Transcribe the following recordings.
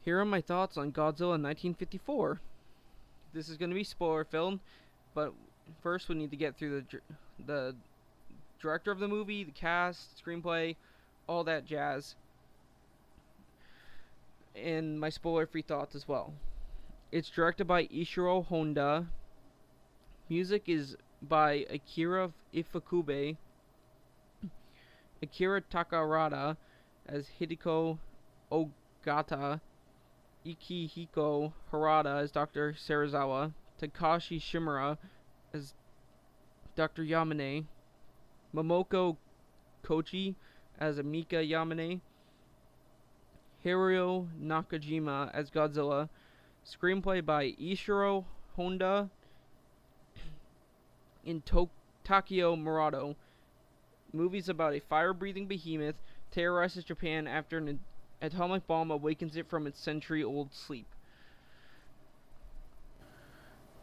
Here are my thoughts on Godzilla 1954. This is going to be spoiler filled, but first we need to get through the director of the movie, the cast, screenplay, all that jazz, and my spoiler-free thoughts as well. It's directed by Ishiro Honda. Music is by Akira Ifukube, Akira Takarada as Hideko Ogata, Ikihiko Harada as Dr. Serizawa, Takashi Shimura as Dr. Yamane, Momoko Kochi as Amika Yamane, Hiroyo Nakajima as Godzilla. Screenplay by Ishiro Honda and Takio Murado. Movies about a fire-breathing behemoth terrorizes Japan after an atomic bomb awakens it from its century-old sleep.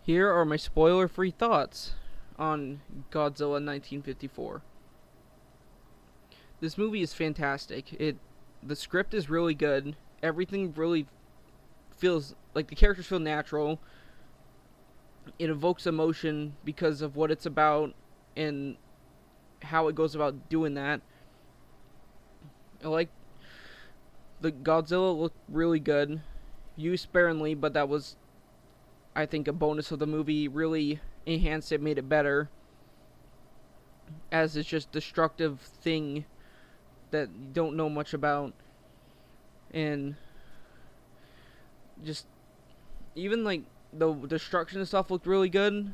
Here are my spoiler-free thoughts on Godzilla 1954. This movie is fantastic. The script is really good. Everything really feels like the characters feel natural. It evokes emotion because of what it's about and how it goes about doing that. I like the Godzilla looked really good. Used sparingly, but that was, I think, a bonus of the movie. Really enhanced it, made it better. As it's just destructive thing that you don't know much about. And just even like the destruction and stuff looked really good.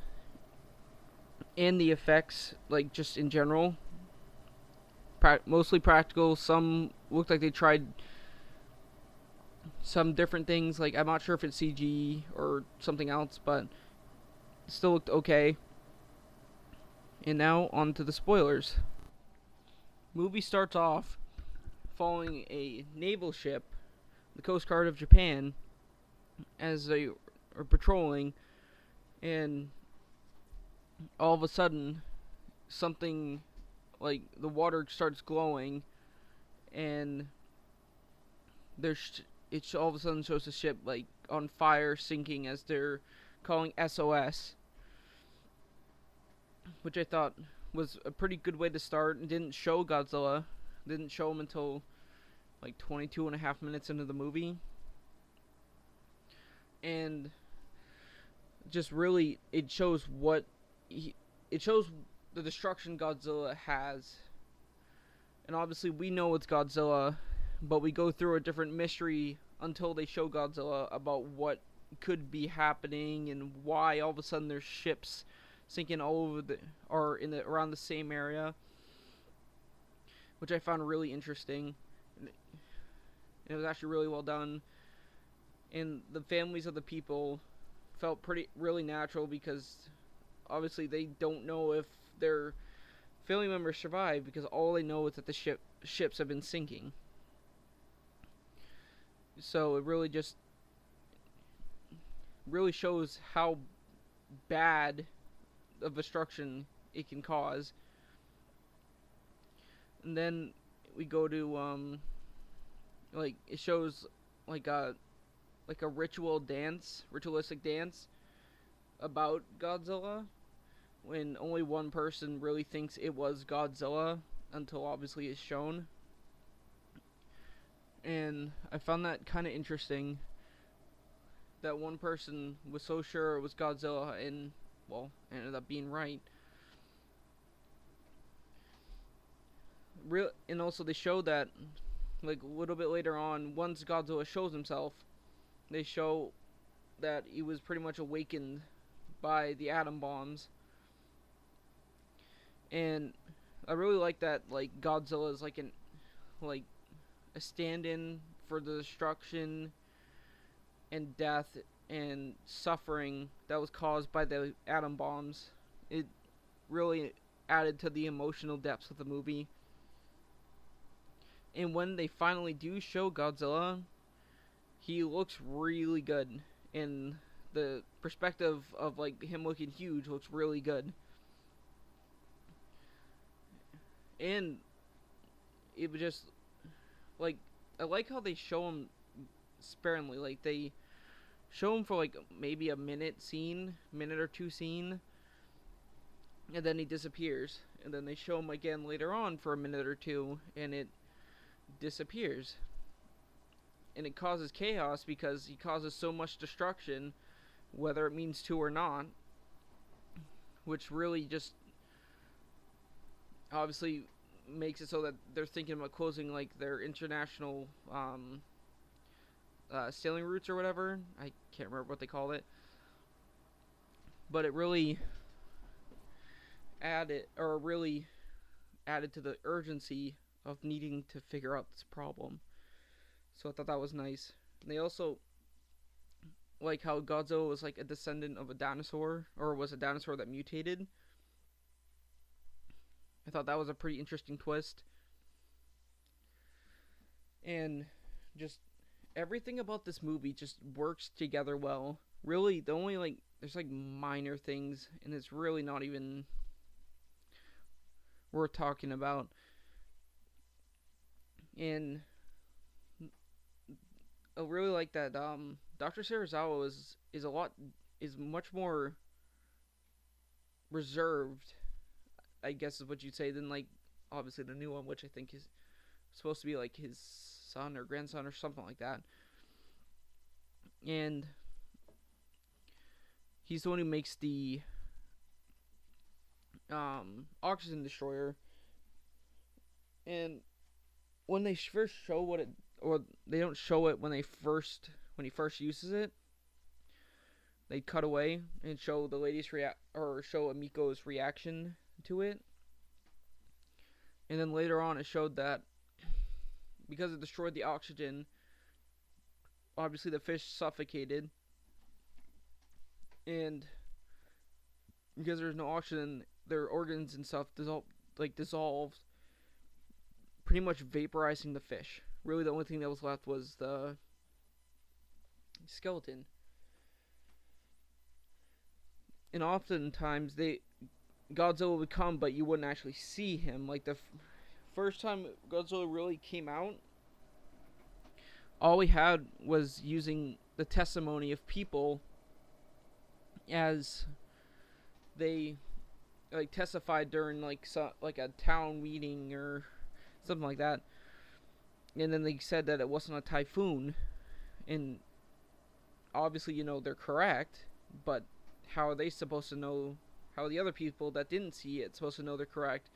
And the effects, like just in general, mostly practical. Some looked like they tried some different things. Like I'm not sure if it's CG or something else, but it still looked okay. And now on to the spoilers. Movie starts off following a naval ship, the Coast Guard of Japan, as they are patrolling, and all of a sudden something like the water starts glowing, and it all of a sudden shows the ship like on fire, sinking as they're calling SOS, which I thought was a pretty good way to start. And didn't show Godzilla, didn't show him until like 22 and a half minutes into the movie, and just really it shows it shows the destruction Godzilla has. And obviously we know it's Godzilla, but we go through a different mystery until they show Godzilla about what could be happening and why all of a sudden there's ships sinking all over around the same area, which I found really interesting. It was actually really well done, and the families of the people felt really natural because obviously they don't know if their family members survive because all they know is that the ships have been sinking. So it really shows how bad of destruction it can cause. And then we go to like it shows like a ritualistic dance about Godzilla, when only one person really thinks it was Godzilla until obviously it's shown. And I found that kind of interesting that one person was so sure it was Godzilla and, well, ended up being right. And also they show that, like, a little bit later on, once Godzilla shows himself, they show that he was pretty much awakened by the atom bombs. And I really like that, like, Godzilla is like a stand-in for the destruction and death and suffering that was caused by the atom bombs. It really added to the emotional depths of the movie. And when they finally do show Godzilla, he looks really good. And the perspective of like him looking huge looks really good. And it was just like, I like how they show him sparingly. Like they show him for like maybe a minute or two scene, and then he disappears. And then they show him again later on for a minute or two, and it disappears. And it causes chaos because he causes so much destruction, whether it means to or not, which really just obviously makes it so that they're thinking about closing like their international sailing routes or whatever. I can't remember what they called it, but it really added to the urgency of needing to figure out this problem. So I thought that was nice. And they also like how Godzilla was like a descendant of a dinosaur, or was a dinosaur that mutated. I thought that was a pretty interesting twist. And just everything about this movie just works together well. Really, the only like there's like minor things, and it's really not even worth talking about. And I really like that Dr. Serizawa is much more reserved, I guess is what you'd say, than like obviously the new one, which I think is supposed to be like his son or grandson or something like that. And he's the one who makes the oxygen destroyer. And when they first show what it, or they don't show it when he first uses it, they cut away and show the lady's show Amiko's reaction to it. And then later on it showed that because it destroyed the oxygen, obviously the fish suffocated, and because there's no oxygen, their organs and stuff dissolved, pretty much vaporizing the fish. Really the only thing that was left was the skeleton. And oftentimes Godzilla would come, but you wouldn't actually see him. Like the first time Godzilla really came out, all we had was using the testimony of people as they like testified during like a town meeting or something like that. And then they said that it wasn't a typhoon, and obviously they're correct, but how are they supposed to know? How are the other people that didn't see it supposed to know they're correct?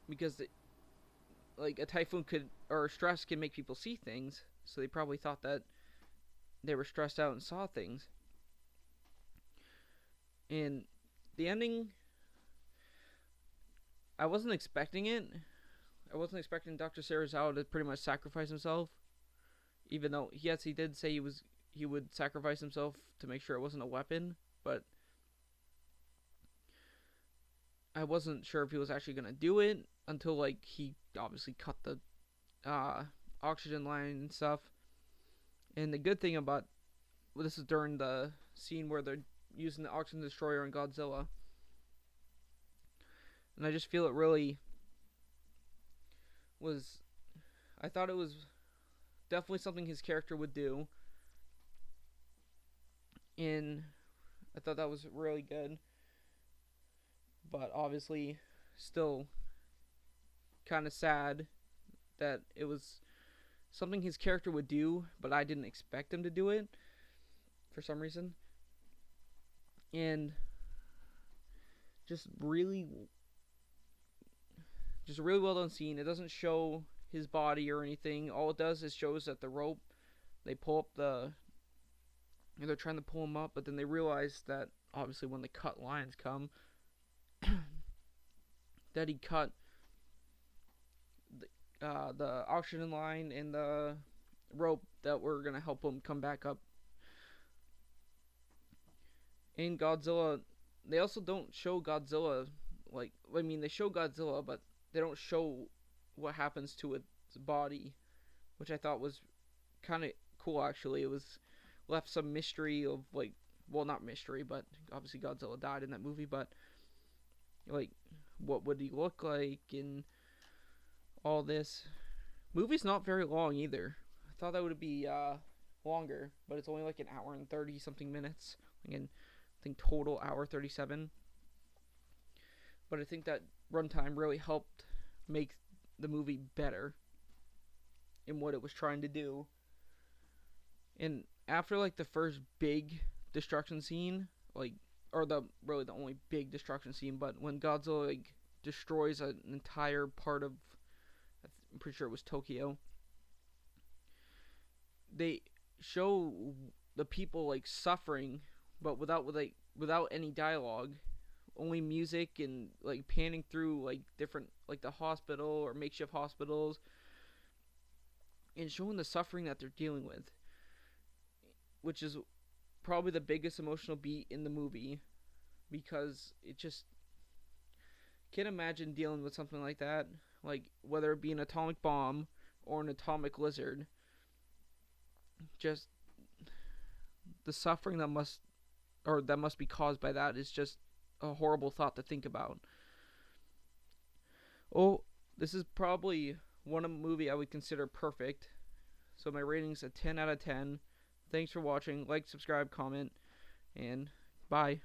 Because like a typhoon or stress can make people see things, so they probably thought that they were stressed out and saw things. And the ending, I wasn't expecting it. I wasn't expecting Dr. Serizawa to pretty much sacrifice himself, even though yes, he did say he would sacrifice himself to make sure it wasn't a weapon, but I wasn't sure if he was actually gonna do it until like he obviously cut the oxygen line and stuff. And the good thing about this is during the scene where they're using the oxygen destroyer on Godzilla, and I just feel it really was. I thought it was definitely something his character would do, and I thought that was really good. But obviously, still kind of sad that it was something his character would do, but I didn't expect him to do it for some reason. And just a really well done scene. It doesn't show his body or anything. All it does is shows that the rope, they pull up they're trying to pull him up, but then they realize that obviously when the cut lines come, that he cut the oxygen line and the rope that were gonna help him come back up. In Godzilla, they also don't show Godzilla. They show Godzilla, but they don't show what happens to its body, which I thought was kind of cool. Actually, it was left some mystery of not mystery, but obviously Godzilla died in that movie, but what would he look like and all this. Movie's not very long either. thought that would be longer, but it's only like an hour and 30 something minutes. Again, I think total hour 37. But I think that runtime really helped make the movie better in what it was trying to do. And after like the first big destruction scene, like, or the really the only big destruction scene, but when Godzilla like destroys an entire part of, I'm pretty sure it was Tokyo, they show the people like suffering, but without any dialogue, only music and like panning through like different like the hospital or makeshift hospitals and showing the suffering that they're dealing with, which is probably the biggest emotional beat in the movie because it just can't imagine dealing with something like that, like whether it be an atomic bomb or an atomic lizard. Just the suffering that must be caused by that is just a horrible thought to think about. Oh, this is probably one movie I would consider perfect. So my rating's a 10 out of 10. Thanks for watching. Like, subscribe, comment, and bye.